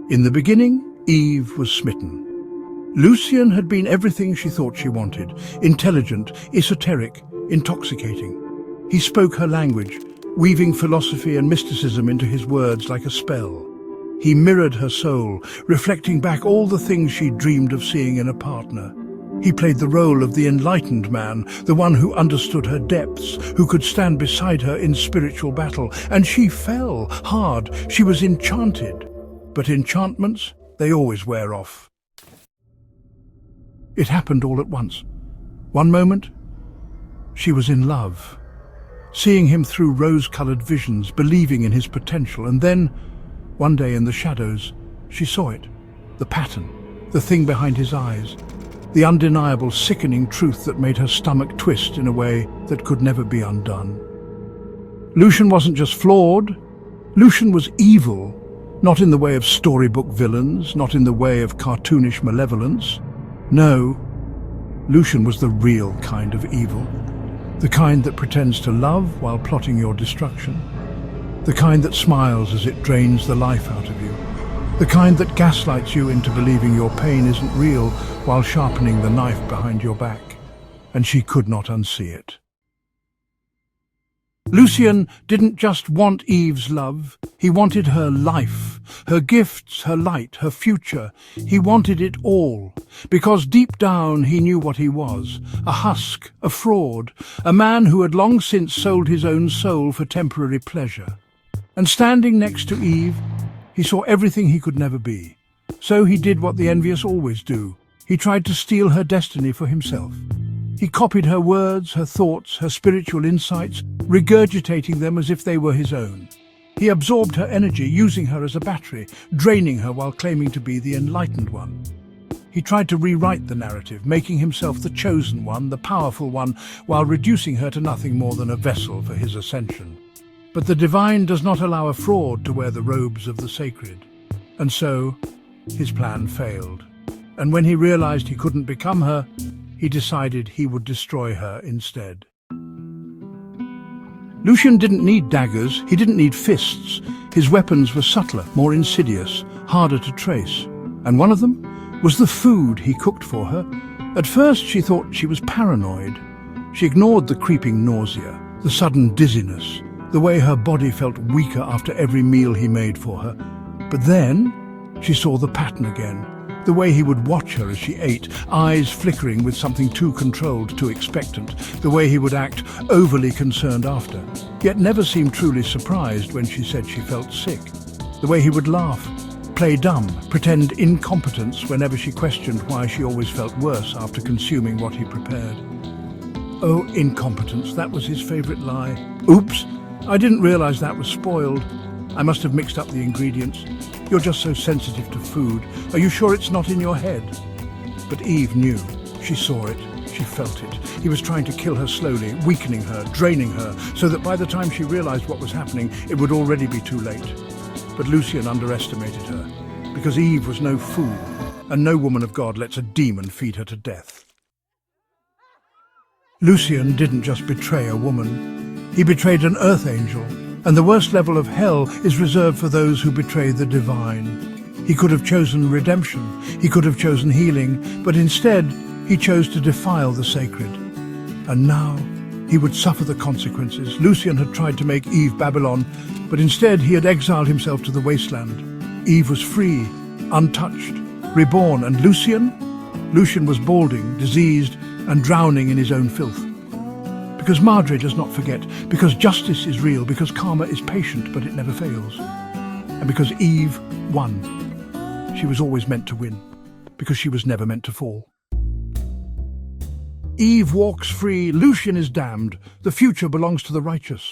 In the beginning, Eve was smitten. Lucian had been everything she thought she wanted: intelligent, esoteric, intoxicating. He spoke her language, weaving philosophy and mysticism into his words like a spell. He mirrored her soul, reflecting back all the things she dreamed of seeing in a partner. He played the role of the enlightened man, the one who understood her depths, who could stand beside her in spiritual battle. And she fell hard. She was enchanted. But enchantments, they always wear off. It happened all at once. One moment, she was in love, seeing him through rose-colored visions, believing in his potential. And then, one day in the shadows, she saw it, the pattern, the thing behind his eyes, the undeniable, sickening truth that made her stomach twist in a way that could never be undone. Lucian wasn't just flawed, Lucian was evil, not in the way of storybook villains, not in the way of cartoonish malevolence. No, Lucian was the real kind of evil, the kind that pretends to love while plotting your destruction, the kind that smiles as it drains the life out of you, the kind that gaslights you into believing your pain isn't real while sharpening the knife behind your back. And she could not unsee it. Lucian didn't just want Eve's love, he wanted her life, her gifts, her light, her future. He wanted it all, because deep down he knew what he was: a husk, a fraud, a man who had long since sold his own soul for temporary pleasure. And standing next to Eve, he saw everything he could never be. So he did what the envious always do. He tried to steal her destiny for himself. He copied her words, her thoughts, her spiritual insights, regurgitating them as if they were his own. He absorbed her energy, using her as a battery, draining her while claiming to be the enlightened one. He tried to rewrite the narrative, making himself the chosen one, the powerful one, while reducing her to nothing more than a vessel for his ascension. But the divine does not allow a fraud to wear the robes of the sacred. And so, his plan failed. And when he realized he couldn't become her, he decided he would destroy her instead. Lucian didn't need daggers, he didn't need fists. His weapons were subtler, more insidious, harder to trace. And one of them was the food he cooked for her. At first she thought she was paranoid. She ignored the creeping nausea, the sudden dizziness, the way her body felt weaker after every meal he made for her. But then she saw the pattern again. The way he would watch her as she ate, eyes flickering with something too controlled, too expectant. The way he would act, overly concerned after, yet never seem truly surprised when she said she felt sick. The way he would laugh, play dumb, pretend incompetence whenever she questioned why she always felt worse after consuming what he prepared. Oh, incompetence, that was his favorite lie. Oops, I didn't realize that was spoiled. I must have mixed up the ingredients. You're just so sensitive to food. Are you sure it's not in your head? But Eve knew. She saw it. She felt it. He was trying to kill her slowly, weakening her, draining her, so that by the time she realized what was happening, it would already be too late. But Lucian underestimated her, because Eve was no fool, and no woman of God lets a demon feed her to death. Lucian didn't just betray a woman. He betrayed an earth angel. And the worst level of hell is reserved for those who betray the divine. He could have chosen redemption, he could have chosen healing, but instead he chose to defile the sacred. And now he would suffer the consequences. Lucian had tried to make Eve Babylon, but instead he had exiled himself to the wasteland. Eve was free, untouched, reborn, and Lucian was balding, diseased, and drowning in his own filth. Because Madre does not forget, because justice is real, because karma is patient but it never fails. And because Eve won. She was always meant to win, because she was never meant to fall. Eve walks free, Lucian is damned. The future belongs to the righteous.